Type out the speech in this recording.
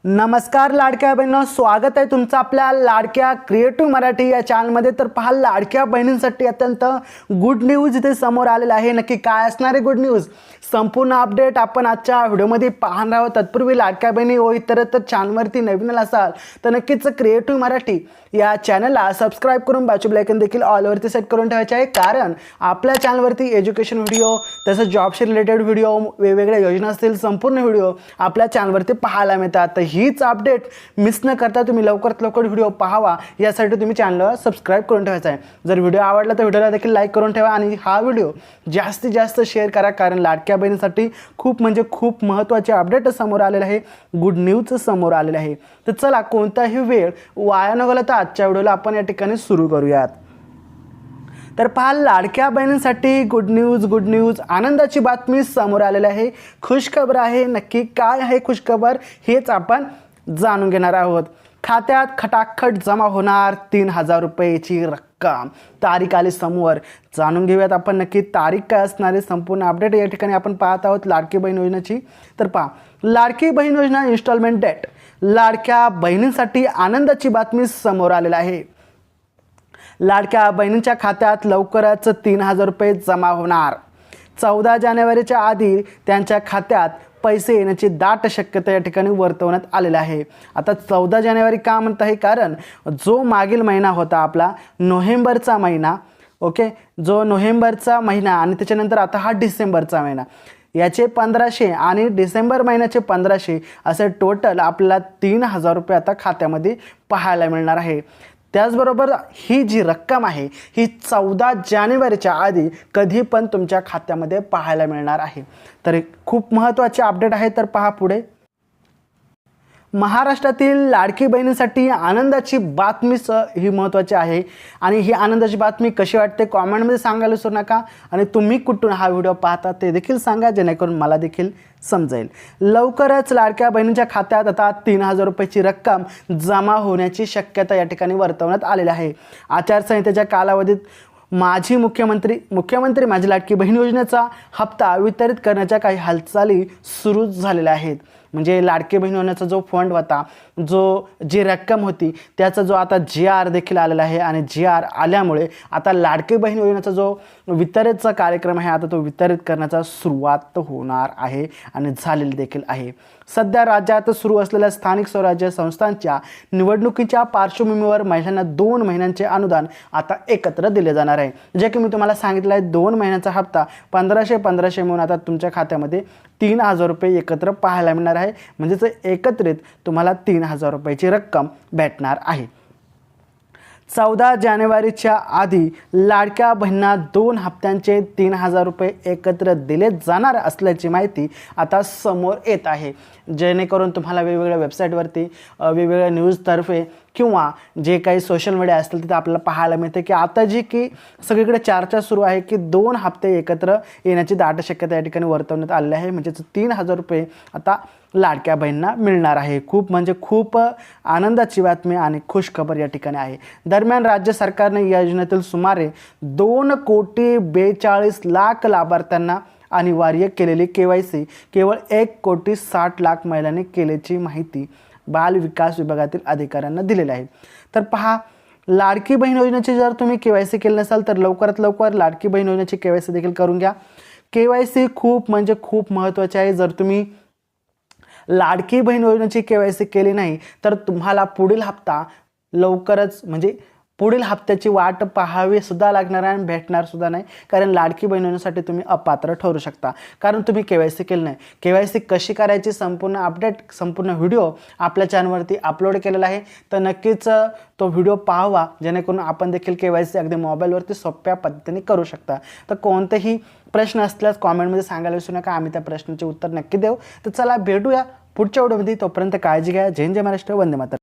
नमस्कार लाडक्या बहिणींनो, स्वागत आहे तुमचं आपल्या लाडक्या क्रिएटिव्ह मराठी या चॅनलमध्ये। तर पहा, लाडक्या बहिणींसाठी अत्यंत गुड न्यूज इथे समोर आलेला आहे। नक्की काय असणार आहे गुड न्यूज, संपूर्ण अपडेट आपण आजच्या व्हिडिओमध्ये पाहणार आहोत। तत्पूर्वी लाडक्या बहिणी व इतर चॅनलवरती नवीन असाल तर नक्कीच क्रिएटिव्ह मराठी या चॅनलला सबस्क्राइब करून बाजू बेल आयकॉन देखील ऑलवरती सेट करून ठेवायचे आहे, कारण आपल्या चॅनलवरती एज्युकेशन व्हिडिओ तसंच जॉबशी रिलेटेड व्हिडिओ, वेगवेगळ्या योजना असतील संपूर्ण व्हिडिओ आपल्या चॅनलवरती पाहायला मिळतात। तर हीच अपडेट मिस न करता तुम्ही लवकरात लवकर व्हिडिओ पाहावा यासाठी तुम्ही चॅनलला सबस्क्राइब करून ठेवायचा आहे। जर व्हिडिओ आवडला तर व्हिडिओला देखील लाईक करून ठेवा आणि हा व्हिडिओ जास्तीत जास्त शेअर करा, कारण लाडक्या बहिणीसाठी खूप म्हणजे खूप महत्त्वाचे अपडेट समोर आलेले आहे, गुड न्यूज समोर आलेले आहे। तर चला कोणताही वेळ वाया न घालवता आजच्या व्हिडिओला आपण या ठिकाणी सुरू करूयात। तर पहा, लाडक्या बहिणींसाठी गुड न्यूज आनंदाची बातमी समोर आलेली आहे, खुशखबर आहे। नक्की काय आहे खुशखबर हेच आपण जाणून घेणार आहोत। खात्यात खटाखट जमा होणार 3000 रुपयाची रक्कम, तारीख आली समोर, जाणून घेऊयात आपण नक्की तारीख काय असणार आहे। संपूर्ण अपडेट या ठिकाणी आपण पाहत आहोत लाडकी बहीण योजनेची। तर पहा, लाडकी बहीण योजना इन्स्टॉलमेंट डेट, लाडक्या बहिणींसाठी आनंदाची बातमी समोर आलेली आहे। लाडक्या बहिणींच्या खात्यात लवकरच 3000 रुपये जमा होणार। 14 जानेवारीच्या आधी त्यांच्या खात्यात पैसे येण्याची दाट शक्यता या ठिकाणी वर्तवण्यात आलेला आहे। आता 14 जानेवारी का म्हणत आहे, कारण जो मागील महिना होता आपला नोव्हेंबरचा महिना, ओके, जो नोव्हेंबरचा महिना आणि त्याच्यानंतर आता हा डिसेंबरचा महिना, याचे 1500 आणि डिसेंबर महिन्याचे 1500 असे टोटल आपल्याला 3000 रुपये आता खात्यामध्ये पाहायला मिळणार आहे। त्याचबरोबर ही जी रक्कम आहे ही 14 जानेवारीच्या आधी कधी पण तुमच्या खात्यामध्ये पाहायला मिळणार आहे। तर खूप महत्त्वाचे अपडेट आहे। तर पहा पुढे, महाराष्ट्रातील लाडकी बहिणींसाठी आनंदाची बातमी ही महत्त्वाची आहे आणि ही आनंदाची बातमी कशी वाटते कॉमेंटमध्ये सांगायला विसरू नका आणि तुम्ही कुठून हा व्हिडिओ पाहता ते देखील सांगा, जेणेकरून मला देखील समजेल। लवकरच लाडक्या बहिणींच्या खात्यात आता 3000 रुपयाची रक्कम जमा होण्याची शक्यता या ठिकाणी वर्तवण्यात आलेली आहे। आचारसंहितेच्या कालावधीत माझी मुख्यमंत्री माझी लाडकी बहीण योजनेचा हप्ता वितरित करण्याच्या काही हालचाली सुरू झालेल्या आहेत। म्हणजे लाडकी बहीण योजनेचा जो फंड होता, जी रक्कम होती त्याचा जो आता GR देखील आलेला आहे आणि GR आल्यामुळे आता लाडकी बहीण योजनेचा जो वितरितचा कार्यक्रम आहे आता तो वितरित करण्याचा सुरुवात होणार आहे आणि झालेली देखील आहे। सध्या राज्यात सुरू असलेल्या स्थानिक स्वराज्य संस्थांच्या निवडणुकीच्या पार्श्वभूमीवर महिलांना 2 महिन्यांचे अनुदान आता एकत्र दिले जाणार आहे। जे की मी तुम्हाला सांगितलं आहे, 2 महिन्याचा हप्ता 1500 म्हणून आता तुमच्या खात्यामध्ये 3000 रुपये एकत्र पाहायला मिळणार आहे। म्हणजेच एकत्रित तुम्हाला 3000 रुपयाची रक्कम भेटणार आहे। 14 जानेवारीच्या आधी लाडक्या बहिणींना 2 हप्त्यांचे 3000 रुपये एकत्र दिले जाणार असल्याची माहिती आता समोर येत आहे, जेणेकरून तुम्हाला वेगवेगळ्या वेबसाईटवरती वेगवेगळ्या न्यूजतर्फे किंवा जे काही सोशल मीडिया असतील तिथे आपल्याला पाहायला मिळते की आता जी की सगळीकडे चर्चा सुरू आहे की 2 हप्ते एकत्र येण्याची दाट शक्यता या ठिकाणी वर्तवण्यात आलेली आहे। म्हणजेच 3000 रुपये आता लाडक्या बहिणींना मिळणार आहे। खूप म्हणजे खूप आनंदाची बातमी आणि खुशखबर या ठिकाणी आहे। दरम्यान राज्य सरकारने या योजनेतील सुमारे 2,42,00,000 लाभार्थ्यांना अनिवार्य केलेली KYC केवळ 1,60,00,000 महिलांनी केल्याची माहिती बाल विकास विभागातील अधिकाऱ्यांना दिलेली आहे। तर पहा, लाडकी बहीण योजनेची जर तुम्ही KYC केली नसाल तर लवकरात लवकर लाडकी बहीण योजनेची KYC देखील करून घ्या। KYC खूप म्हणजे खूप महत्त्वाची आहे। जर तुम्ही लाडकी बहीण योजनेची KYC केली नाही तर तुम्हाला पुढील हप्ता लवकरच म्हणजे पुढील हप्त्याची वाट पाहावी सुद्धा लागणार आहे आणि भेटणार सुद्धा नाही, कारण लाडकी बहीण योजनेसाठी तुम्ही अपात्र ठरू शकता, कारण तुम्ही KYC केलं नाही। KYC कशी करायची संपूर्ण अपडेट, संपूर्ण व्हिडिओ आपल्या चॅनलवरती अपलोड केलेला आहे, तर नक्कीच तो व्हिडिओ पाहावा, जेणेकरून आपण देखील KYC अगदी मोबाईलवरती सोप्या पद्धतीने करू शकता। तर कोणतेही प्रश्न असल्यास कॉमेंटमध्ये सांगायला विसरू नका, आम्ही त्या प्रश्नाचे उत्तर नक्की देऊ। तर चला भेटूया पुढच्या व्हिडिओमध्ये, तोपर्यंत काळजी घ्या। जय हिंद, जय महाराष्ट्र, वंदे मातरम।